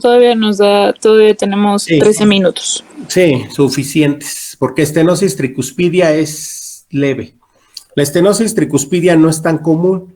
Todavía tenemos Sí. 13 minutos. Sí, suficientes, porque estenosis tricuspidia es leve. La estenosis tricuspidia no es tan común.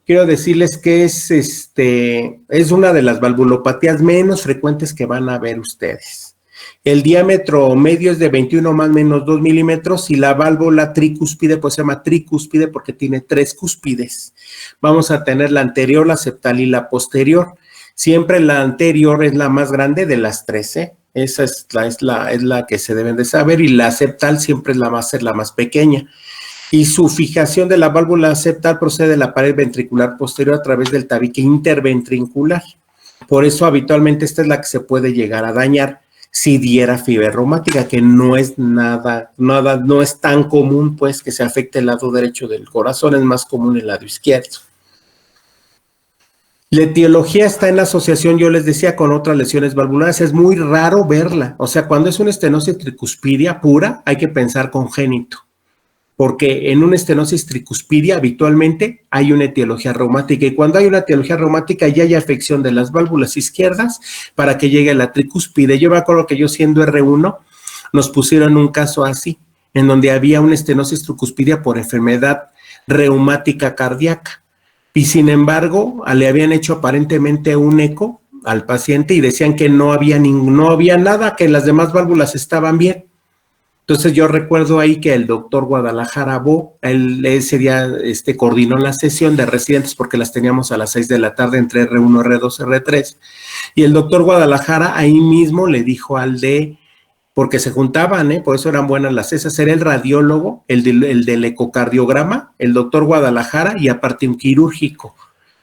Quiero decirles que es una de las valvulopatías menos frecuentes que van a ver ustedes. El diámetro medio es de 21 más o menos 2 milímetros y la válvula tricúspide pues se llama tricúspide porque tiene 3 cúspides. Vamos a tener la anterior, la septal y la posterior. Siempre la anterior es la más grande de las 3, ¿eh? Esa es la que se deben de saber y la septal siempre va a ser la más pequeña. Y su fijación de la válvula septal procede de la pared ventricular posterior a través del tabique interventricular. Por eso habitualmente esta es la que se puede llegar a dañar si diera fiebre reumática, que no es no es tan común pues que se afecte el lado derecho del corazón, es más común el lado izquierdo. La etiología está en asociación, yo les decía, con otras lesiones valvulares. Es muy raro verla. O sea, cuando es una estenosis tricuspidia pura, hay que pensar congénito. Porque en una estenosis tricuspidia habitualmente hay una etiología reumática. Y cuando hay una etiología reumática ya hay afección de las válvulas izquierdas para que llegue a la tricuspide. Yo me acuerdo que yo siendo R1 nos pusieron un caso así, en donde había una estenosis tricuspidia por enfermedad reumática cardíaca. Y sin embargo, le habían hecho aparentemente un eco al paciente y decían que no había nada, que las demás válvulas estaban bien. Entonces yo recuerdo ahí que el doctor Guadalajara Bo, él ese día coordinó la sesión de residentes porque las teníamos a las 6 de la tarde entre R1, R2, R3. Y el doctor Guadalajara ahí mismo le dijo al porque se juntaban, por eso eran buenas las esas, era el radiólogo, el del ecocardiograma, el doctor Guadalajara y aparte un quirúrgico.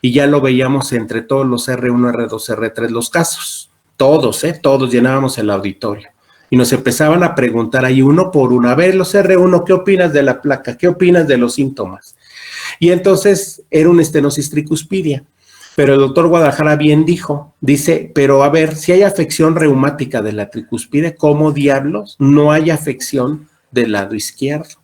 Y ya lo veíamos entre todos los R1, R2, R3, los casos. Todos llenábamos el auditorio. Y nos empezaban a preguntar ahí uno por uno, a ver, los R1, ¿qué opinas de la placa? ¿Qué opinas de los síntomas? Y entonces era una estenosis tricuspidia. Pero el doctor Guadalajara bien dice, pero a ver, si hay afección reumática de la tricuspide, ¿cómo diablos no hay afección del lado izquierdo?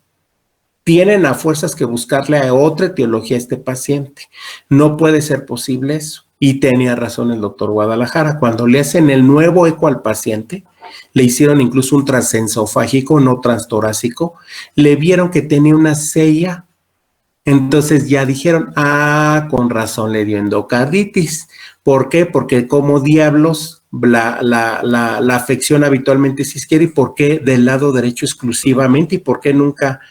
Tienen a fuerzas que buscarle a otra etiología a este paciente. No puede ser posible eso. Y tenía razón el doctor Guadalajara. Cuando le hacen el nuevo eco al paciente, le hicieron incluso un transensofágico, no transtorácico, le vieron que tenía una sella. Entonces ya dijeron, con razón le dio endocarditis. ¿Por qué? Porque como diablos la afección habitualmente es izquierda y por qué del lado derecho exclusivamente y por qué nunca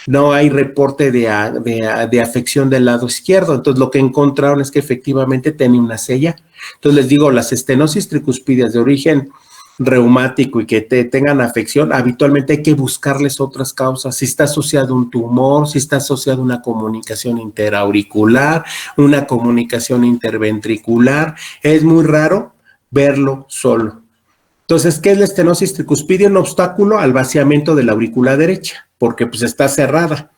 no hay reporte de afección del lado izquierdo. Entonces lo que encontraron es que efectivamente tenía una sella. Entonces les digo, las estenosis tricuspidias de origen reumático y que tengan afección, habitualmente hay que buscarles otras causas, si está asociado a un tumor, si está asociado a una comunicación interauricular, una comunicación interventricular, es muy raro verlo solo. Entonces, ¿qué es la estenosis tricuspidia? Un obstáculo al vaciamiento de la aurícula derecha, porque pues está cerrada.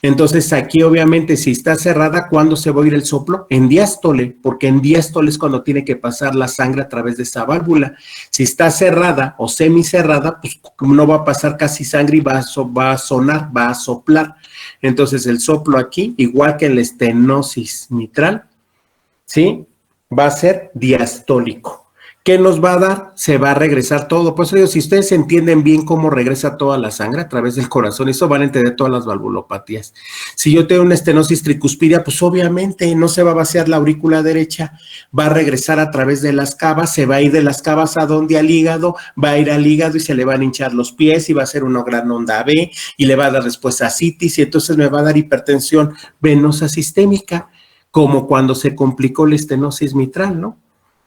Entonces, aquí obviamente si está cerrada, ¿cuándo se va a ir el soplo? En diástole, porque en diástole es cuando tiene que pasar la sangre a través de esa válvula. Si está cerrada o semicerrada, pues no va a pasar casi sangre y va a sonar, va a soplar. Entonces, el soplo aquí, igual que en la estenosis mitral, ¿sí? Va a ser diastólico. ¿Qué nos va a dar? Se va a regresar todo. Por eso digo, si ustedes entienden bien cómo regresa toda la sangre a través del corazón, eso van a entender todas las valvulopatías. Si yo tengo una estenosis tricuspidia, pues obviamente no se va a vaciar la aurícula derecha, va a regresar a través de las cavas, se va a ir de las cavas a donde al hígado, va a ir al hígado y se le van a hinchar los pies y va a ser una gran onda B y le va a dar después ascitis y entonces me va a dar hipertensión venosa sistémica, como cuando se complicó la estenosis mitral, ¿no?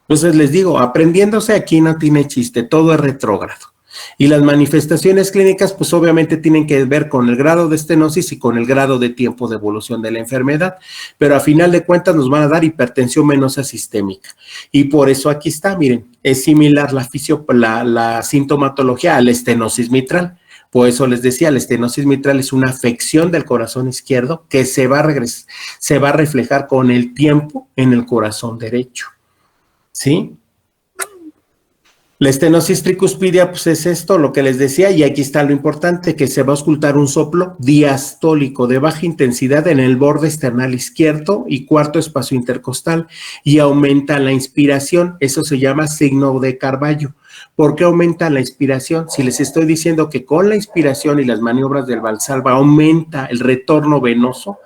Entonces les digo, aprendiéndose aquí no tiene chiste, todo es retrógrado. Y las manifestaciones clínicas, pues obviamente tienen que ver con el grado de estenosis y con el grado de tiempo de evolución de la enfermedad, pero a final de cuentas nos van a dar hipertensión venosa sistémica. Y por eso aquí está, miren, es similar la sintomatología a la estenosis mitral. Por eso les decía, la estenosis mitral es una afección del corazón izquierdo que se va a reflejar con el tiempo en el corazón derecho. ¿Sí? La estenosis tricuspidia, pues es esto, lo que les decía, y aquí está lo importante, que se va a auscultar un soplo diastólico de baja intensidad en el borde esternal izquierdo y cuarto espacio intercostal, y aumenta la inspiración, eso se llama signo de Carballo. ¿Por qué aumenta la inspiración? Si les estoy diciendo que con la inspiración y las maniobras del Valsalva aumenta el retorno venoso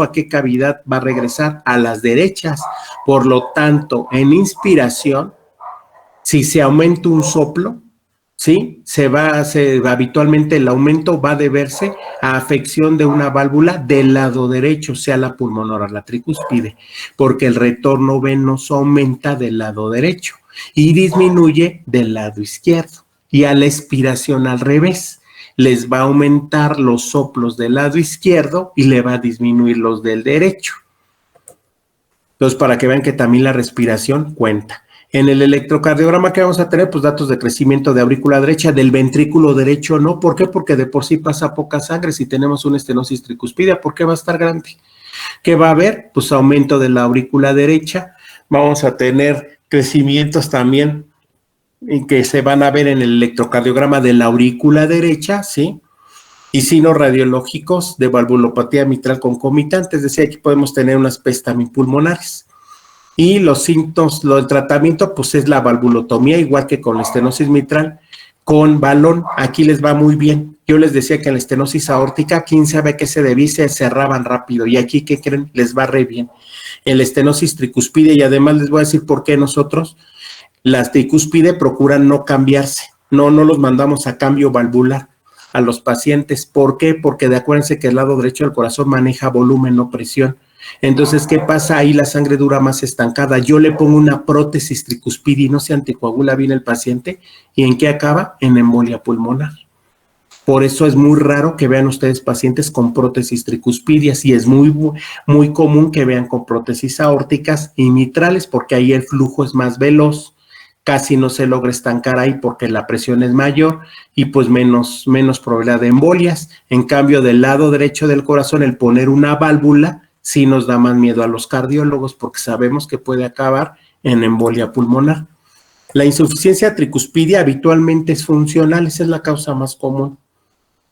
¿a qué cavidad va a regresar? A las derechas. Por lo tanto, en inspiración, si se aumenta un soplo, ¿sí? Habitualmente el aumento va a deberse a afección de una válvula del lado derecho, sea la pulmonar o la tricúspide, porque el retorno venoso aumenta del lado derecho y disminuye del lado izquierdo. Y a la expiración al revés, les va a aumentar los soplos del lado izquierdo y le va a disminuir los del derecho. Entonces, para que vean que también la respiración cuenta. En el electrocardiograma que vamos a tener, pues datos de crecimiento de aurícula derecha, del ventrículo derecho no. ¿Por qué? Porque de por sí pasa poca sangre. Si tenemos una estenosis tricuspidia, ¿por qué va a estar grande? ¿Qué va a haber? Pues aumento de la aurícula derecha. Vamos a tener crecimientos también que se van a ver en el electrocardiograma de la aurícula derecha, ¿sí? Y signos radiológicos de valvulopatía mitral concomitante, es decir, aquí podemos tener unas pestamipulmonares. Y los síntomas, el tratamiento, pues es la valvulotomía, igual que con la estenosis mitral, con balón. Aquí les va muy bien. Yo les decía que en la estenosis aórtica, quién sabe a qué se debía, se cerraban rápido. Y aquí, ¿qué creen? Les va re bien. En la estenosis tricuspide, y además les voy a decir por qué nosotros, las tricuspide procuran no cambiarse. No los mandamos a cambio valvular a los pacientes. ¿Por qué? Porque acuérdense que el lado derecho del corazón maneja volumen, no presión. Entonces, ¿qué pasa? Ahí la sangre dura más estancada. Yo le pongo una prótesis tricuspidia y no se anticoagula bien el paciente. ¿Y en qué acaba? En embolia pulmonar. Por eso es muy raro que vean ustedes pacientes con prótesis tricuspidias y es muy común que vean con prótesis aórticas y mitrales porque ahí el flujo es más veloz, casi no se logra estancar ahí porque la presión es mayor y pues menos probabilidad de embolias. En cambio, del lado derecho del corazón, el poner una válvula sí nos da más miedo a los cardiólogos porque sabemos que puede acabar en embolia pulmonar. La insuficiencia tricuspidia habitualmente es funcional, esa es la causa más común,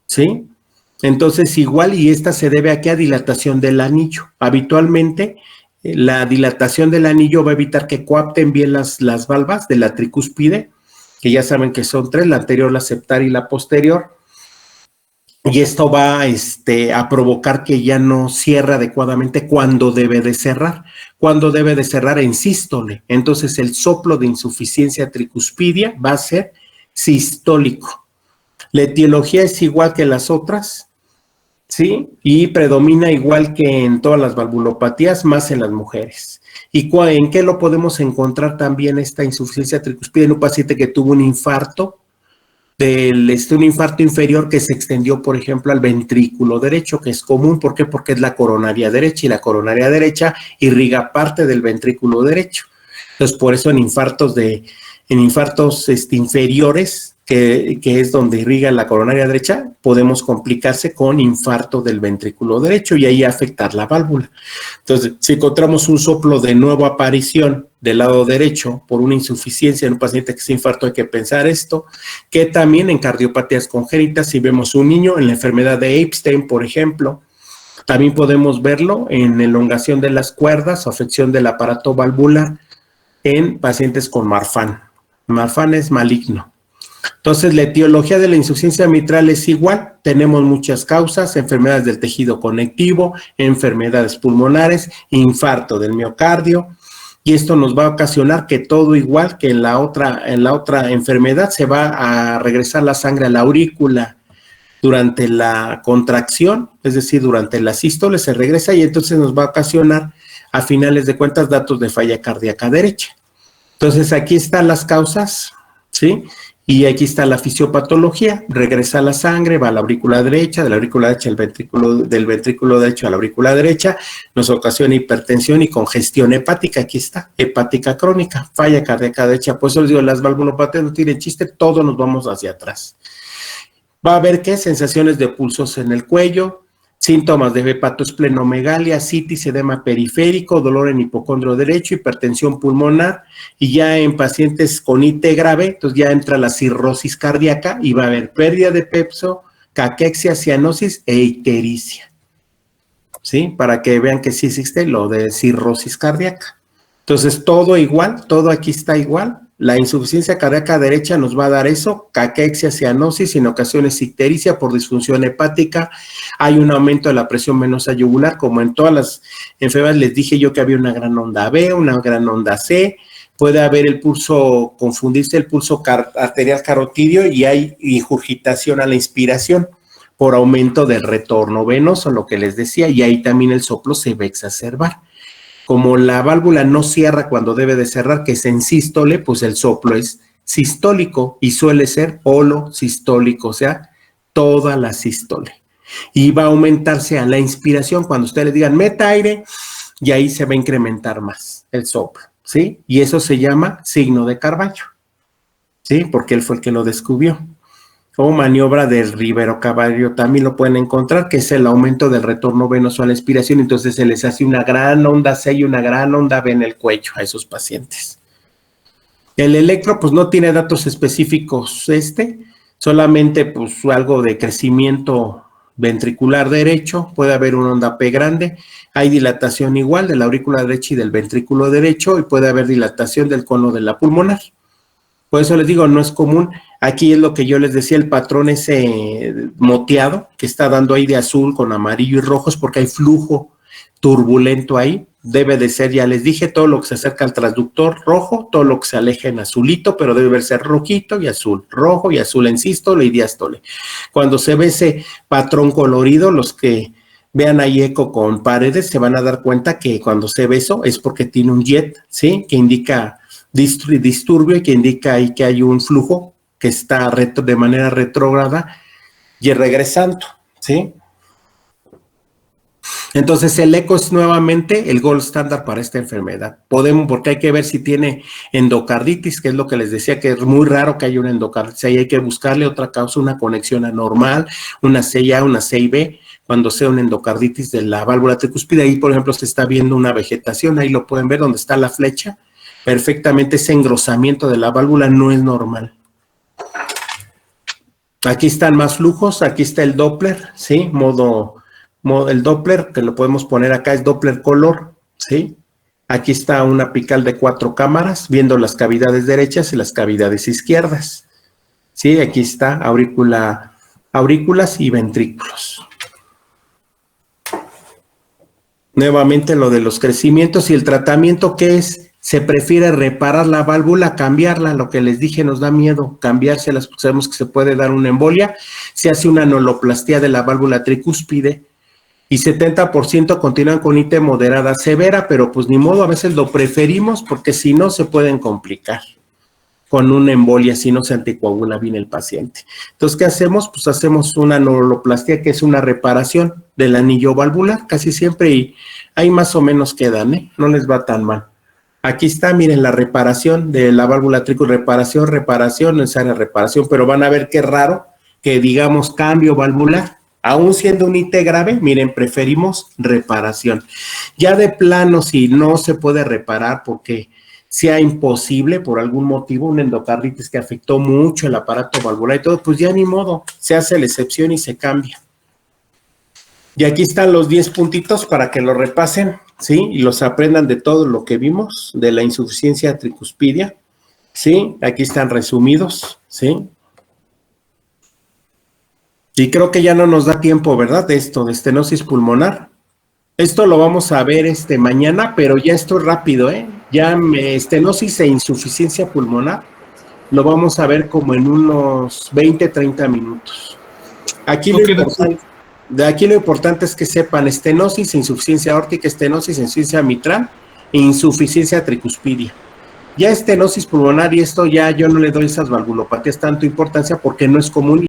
¿sí? Entonces igual, y esta se debe a dilatación del anillo. Habitualmente la dilatación del anillo va a evitar que coapten bien las valvas de la tricúspide, que ya saben que son tres, la anterior, la septal y la posterior. Y esto va a provocar que ya no cierre adecuadamente cuando debe de cerrar. Cuando debe de cerrar en sístole. Entonces el soplo de insuficiencia tricuspidia va a ser sistólico. La etiología es igual que las otras, ¿sí? Y predomina igual que en todas las valvulopatías, más en las mujeres. ¿Y en qué lo podemos encontrar también esta insuficiencia tricuspidia? En un paciente que tuvo un infarto, un infarto inferior que se extendió, por ejemplo, al ventrículo derecho, que es común. ¿Por qué? Porque es la coronaria derecha y la coronaria derecha irriga parte del ventrículo derecho. Entonces, por eso en infartos inferiores, que es donde irriga la coronaria derecha, podemos complicarse con infarto del ventrículo derecho y ahí afectar la válvula. Entonces, si encontramos un soplo de nueva aparición del lado derecho por una insuficiencia en un paciente que se infarto, hay que pensar esto, que también en cardiopatías congénitas, si vemos un niño en la enfermedad de Epstein, por ejemplo, también podemos verlo en elongación de las cuerdas o afección del aparato valvular en pacientes con Marfan. Marfan es maligno. Entonces, la etiología de la insuficiencia mitral es igual. Tenemos muchas causas: enfermedades del tejido conectivo, enfermedades pulmonares, infarto del miocardio, y esto nos va a ocasionar que todo igual que en la otra enfermedad se va a regresar la sangre a la aurícula durante la contracción, es decir, durante la sístole se regresa y entonces nos va a ocasionar, a finales de cuentas, datos de falla cardíaca derecha. Entonces, aquí están las causas, ¿sí? Y aquí está la fisiopatología: regresa la sangre, va a la aurícula derecha, de la aurícula derecha del ventrículo derecho a la aurícula derecha, nos ocasiona hipertensión y congestión hepática. Aquí está, hepática crónica, falla cardíaca derecha. Por eso les digo, las valvulopatías no tienen chiste, todos nos vamos hacia atrás. Va a haber, ¿qué? Sensaciones de pulsos en el cuello, Síntomas de hepatosplenomegalia, citis, edema periférico, dolor en hipocondrio derecho, hipertensión pulmonar, y ya en pacientes con IT grave, entonces ya entra la cirrosis cardíaca y va a haber pérdida de peso, caquexia, cianosis e ictericia. ¿Sí? Para que vean que sí existe lo de cirrosis cardíaca. Entonces, todo igual, todo aquí está igual. La insuficiencia cardíaca derecha nos va a dar eso, caquexia, cianosis, en ocasiones ictericia por disfunción hepática. Hay un aumento de la presión venosa yugular, como en todas las enfermedades les dije yo que había una gran onda B, una gran onda C. Puede haber el pulso, confundirse el pulso arterial carotidio y hay ingurgitación a la inspiración por aumento del retorno venoso, lo que les decía, y ahí también el soplo se va a exacerbar. Como la válvula no cierra cuando debe de cerrar, que es en sístole, pues el soplo es sistólico y suele ser holosistólico, o sea, toda la sístole. Y va a aumentarse a la inspiración cuando ustedes le digan meta aire y ahí se va a incrementar más el soplo, ¿sí? Y eso se llama signo de Carballo, ¿sí? Porque él fue el que lo descubrió. O maniobra del Rivero Caballo también lo pueden encontrar, que es el aumento del retorno venoso a la inspiración, entonces se les hace una gran onda C y una gran onda B en el cuello a esos pacientes. El electro, pues no tiene datos específicos solamente pues algo de crecimiento ventricular derecho, puede haber una onda P grande, hay dilatación igual de la aurícula derecha y del ventrículo derecho y puede haber dilatación del cono de la pulmonar. Por eso les digo, no es común. Aquí es lo que yo les decía, el patrón ese moteado que está dando ahí de azul con amarillo y rojos porque hay flujo turbulento ahí. Debe de ser, ya les dije, todo lo que se acerca al transductor rojo, todo lo que se aleja en azulito, pero debe ser rojito y azul, rojo y azul en sístole y diástole. Cuando se ve ese patrón colorido, los que vean ahí eco con paredes se van a dar cuenta que cuando se ve eso es porque tiene un jet, ¿sí? Que indica disturbio y que indica ahí que hay un flujo que está de manera retrógrada y regresando, ¿sí? Entonces el eco es nuevamente el gold estándar para esta enfermedad. Porque hay que ver si tiene endocarditis, que es lo que les decía, que es muy raro que haya una endocarditis. Ahí hay que buscarle otra causa, una conexión anormal, una CIA, una CIB, cuando sea una endocarditis de la válvula tricuspide. Ahí, por ejemplo, se está viendo una vegetación, ahí lo pueden ver donde está la flecha. Perfectamente ese engrosamiento de la válvula no es normal. Aquí están más flujos, aquí está el Doppler, ¿sí? El Doppler, que lo podemos poner acá, es Doppler color, ¿sí? Aquí está una apical de 4 cámaras, viendo las cavidades derechas y las cavidades izquierdas. ¿Sí? Aquí está aurículas y ventrículos. Nuevamente lo de los crecimientos y el tratamiento, ¿qué es? Se prefiere reparar la válvula, cambiarla, lo que les dije nos da miedo, cambiárselas, porque sabemos que se puede dar una embolia, se hace una anoloplastía de la válvula tricúspide y 70% continúan con IT moderada severa, pero pues ni modo, a veces lo preferimos porque si no se pueden complicar con una embolia si no se anticoagula bien el paciente. Entonces, ¿qué hacemos? Pues hacemos una anoloplastía, que es una reparación del anillo valvular, casi siempre, y ahí más o menos quedan, no les va tan mal. Aquí está, miren, la reparación de la válvula reparación, necesaria reparación, pero van a ver qué raro que digamos cambio valvular, aún siendo un IT grave, miren, preferimos reparación. Ya de plano, si no se puede reparar porque sea imposible por algún motivo, una endocarditis que afectó mucho el aparato valvular y todo, pues ya ni modo, se hace la excepción y se cambia. Y aquí están los 10 puntitos para que lo repasen, ¿sí? Y los aprendan de todo lo que vimos, de la insuficiencia tricuspidia, ¿sí? Aquí están resumidos, ¿sí? Y creo que ya no nos da tiempo, ¿verdad? De esto, de estenosis pulmonar. Esto lo vamos a ver mañana, pero ya esto es rápido, ¿eh? Ya estenosis e insuficiencia pulmonar lo vamos a ver como en unos 20, 30 minutos. Aquí lo importante es que sepan estenosis, insuficiencia aórtica, estenosis, insuficiencia mitral e insuficiencia tricuspidia. Ya estenosis pulmonar y esto ya yo no le doy esas valvulopatías tanto importancia porque no es común.